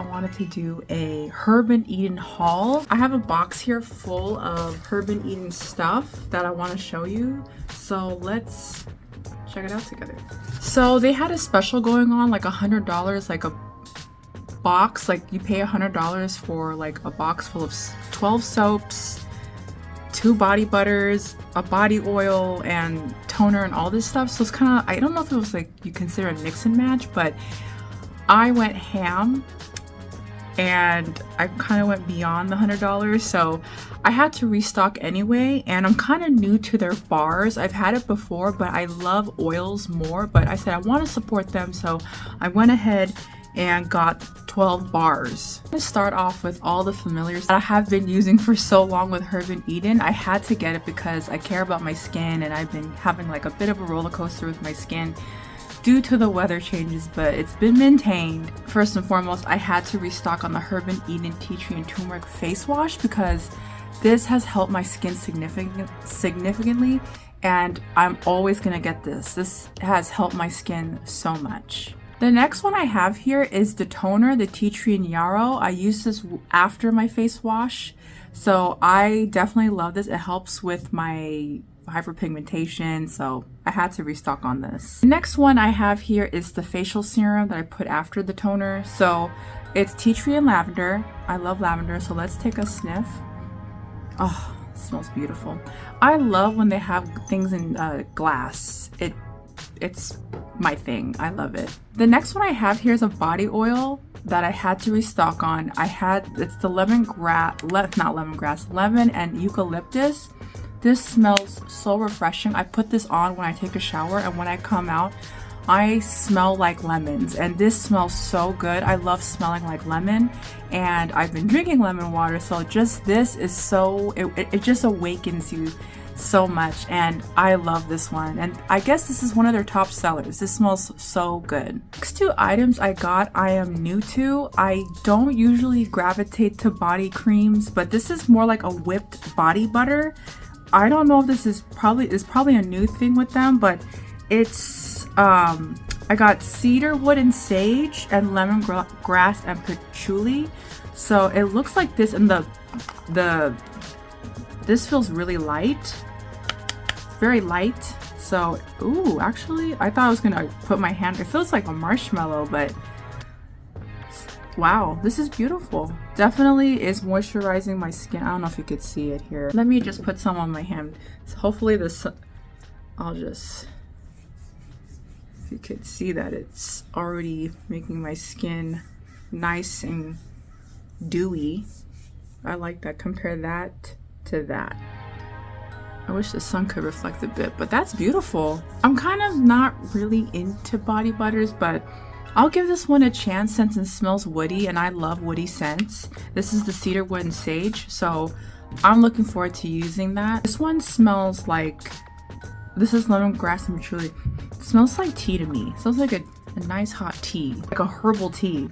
wanted to do a Herb and Eden haul. I have a box here full of Herb and Eden stuff that I want to show you. So let's check it out together. So they had a special going on, like $100, like a box, like you pay $100 for like a box full of 12 soaps, 2 body butters, a body oil, and toner, and all this stuff. So it's kind of, I don't know if it was like you consider a mix and match, but I went ham and I kind of went beyond the $100, so I had to restock anyway. And I'm kind of new to their bars. I've had it before, but I love oils more, but I said I want to support them, so I went ahead and got 12 bars. I'm gonna start off with all the familiars that I have been using for so long with Herb and Eden. I had to get it because I care about my skin, and I've been having like a bit of a roller coaster with my skin due to the weather changes, but it's been maintained. First and foremost, I had to restock on the Herb and Eden Tea Tree and Turmeric face wash because this has helped my skin significantly, and I'm always gonna get this. This has helped my skin so much. The next one I have here is the toner, the Tea Tree and Yarrow. I use this after my face wash, so I definitely love this. It helps with my hyperpigmentation, so I had to restock on this. The next one I have here is the facial serum that I put after the toner. So it's tea tree and lavender. I love lavender, so let's take a sniff. Oh, it smells beautiful. I love when they have things in glass. It's my thing. I love it. The next one I have here is a body oil that I had to restock on. It's the lemon and eucalyptus. This smells so refreshing. I put this on when I take a shower, and when I come out, I smell like lemons, and this smells so good. I love smelling like lemon, and I've been drinking lemon water, so just this is so, it just awakens you so much, and I love this one, and I guess this is one of their top sellers. This smells so good. Next 2 items I am new to. I don't usually gravitate to body creams, but this is more like a whipped body butter. I don't know if this is probably a new thing with them, but it's I got cedar wood and sage and lemongrass and patchouli. So it looks like this, and this feels really light. It's very light. So ooh, actually I thought I was gonna put my hand, it feels like a marshmallow, but wow, this is beautiful. Definitely is moisturizing my skin. I don't know if you could see it here. Let me just put some on my hand. So hopefully this, if you could see that it's already making my skin nice and dewy. I like that. Compare that to that. I wish the sun could reflect a bit, but that's beautiful. I'm kind of not really into body butters, but I'll give this one a chance since it smells woody, and I love woody scents. This is the cedar wood and sage, so I'm looking forward to using that. This one smells like, this is lemongrass and patchouli. It smells like tea to me. It smells like a nice hot tea, like a herbal tea.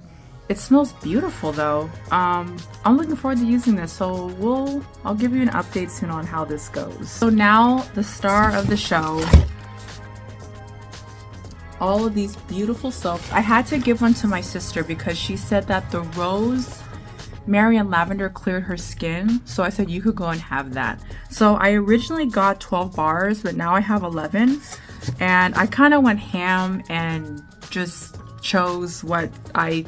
It smells beautiful though. I'm looking forward to using this, so I'll give you an update soon on how this goes. So now the star of the show. All of these beautiful soaps. I had to give one to my sister because she said that the rosemary and lavender cleared her skin, so I said you could go and have that. So I originally got 12 bars, but now I have 11, and I kind of went ham and just chose what I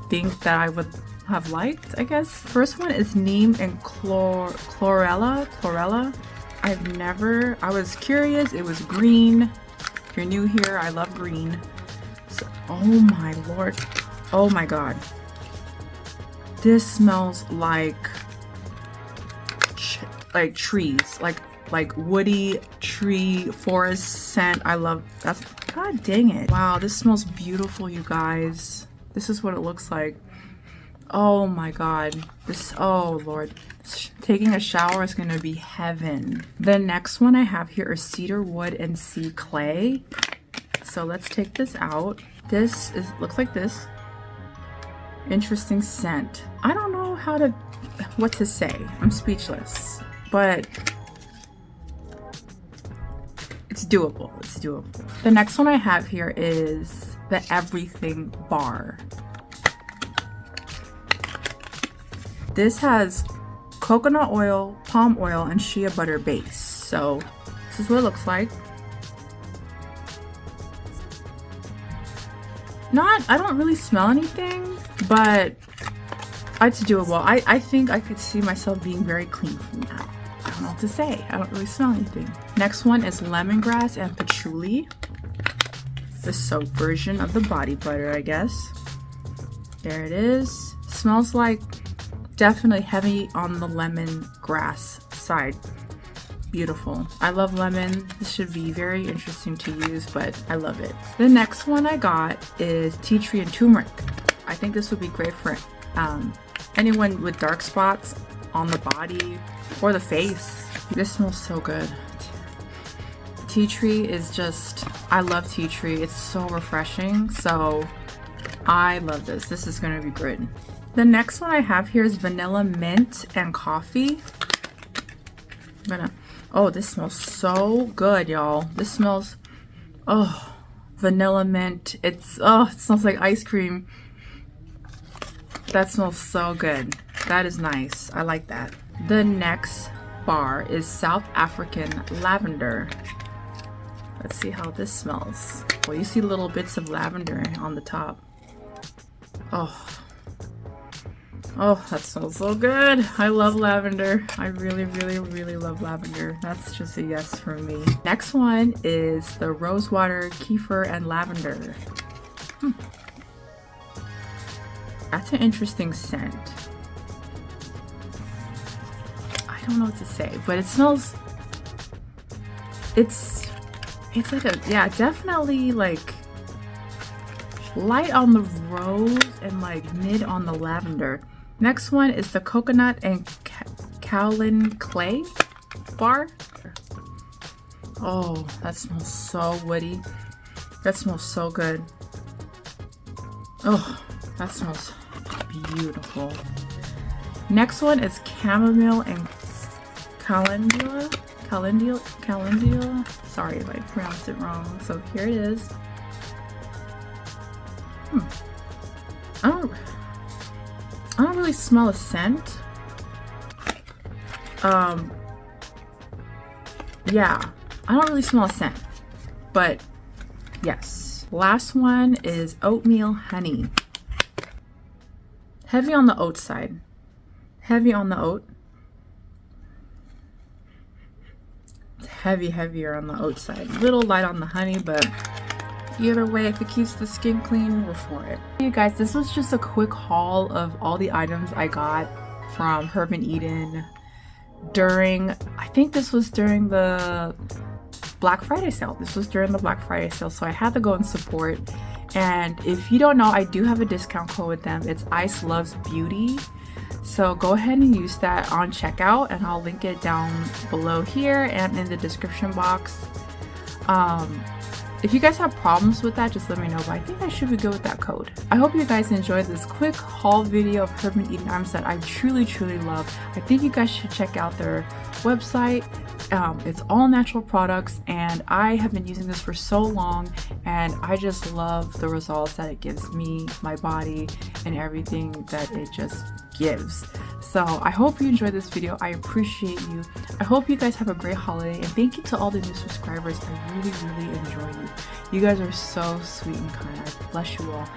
think that I would have liked, I guess. First one is neem and chlorella. I was curious. It was green. If you're new here, I love green. So, oh my lord. Oh my god. This smells like trees, like woody tree forest scent. I love that. God dang it. Wow, this smells beautiful, you guys. This is what it looks like. Oh my god. Oh lord. Taking a shower is gonna be heaven. The next one I have here is cedar wood and sea clay. So let's take this out. Looks like this. Interesting scent. I don't know what to say. I'm speechless. But it's doable. It's doable. The next one I have here is the Everything Bar. this has coconut oil, palm oil, and shea butter base. So this is what it looks like. I don't really smell anything, but it's doable. I think I could see myself being very clean from that. I don't know what to say. I don't really smell anything. Next one is lemongrass and patchouli. The soap version of the body butter, I guess. There it is. Smells like definitely heavy on the lemongrass side. Beautiful. I love lemon. This should be very interesting to use, but I love it. The next one I got is tea tree and turmeric. I think this would be great for anyone with dark spots on the body or the face. This smells so good. Tea tree is just, I love tea tree. It's so refreshing. So I love this. This is going to be good. The next one I have here is vanilla mint and coffee. Oh, this smells so good, y'all. This smells, oh, vanilla mint. It smells like ice cream. That smells so good. That is nice. I like that. The next bar is South African lavender. Let's see how this smells. Well, you see little bits of lavender on the top. Oh, that smells so good. I love lavender. I really, really, really love lavender. That's just a yes for me. Next one is the rosewater, kefir, and lavender. That's an interesting scent. I don't know what to say, but it smells, it's like a, yeah, definitely like light on the rose and like mid on the lavender. Next one is the coconut and kaolin clay bar. Oh, that smells so woody. That smells so good. Oh, that smells beautiful. Next one is chamomile and calendula. Sorry if I pronounced it wrong. So here it is. I don't really smell a scent. Yeah, I don't really smell a scent, but yes. Last one is oatmeal honey. Heavy on the oat side. Heavy on the oat. It's heavier on the oat side. Little light on the honey, but either way, if it keeps the skin clean, we're for it. Hey guys, this was just a quick haul of all the items I got from Herb & Eden during, I think this was during the Black Friday sale. This was during the Black Friday sale, so I had to go and support. And if you don't know, I do have a discount code with them. It's Ice Loves Beauty. So go ahead and use that on checkout, and I'll link it down below here and in the description box. If you guys have problems with that, just let me know, but I think I should be good with that code. I hope you guys enjoyed this quick haul video of Herb & Eden items that I truly, truly love. I think you guys should check out their website. It's all natural products, and I have been using this for so long, and I just love the results that it gives me, my body, and everything that it just gives. So I hope you enjoyed this video. I appreciate you. I hope you guys have a great holiday, and thank you to all the new subscribers. I really, really enjoy you. You guys are so sweet and kind. I bless you all.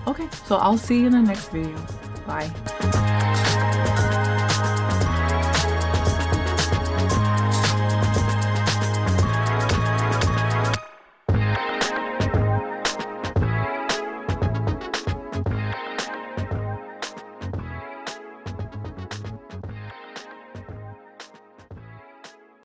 Okay, so I'll see you in the next video. Bye.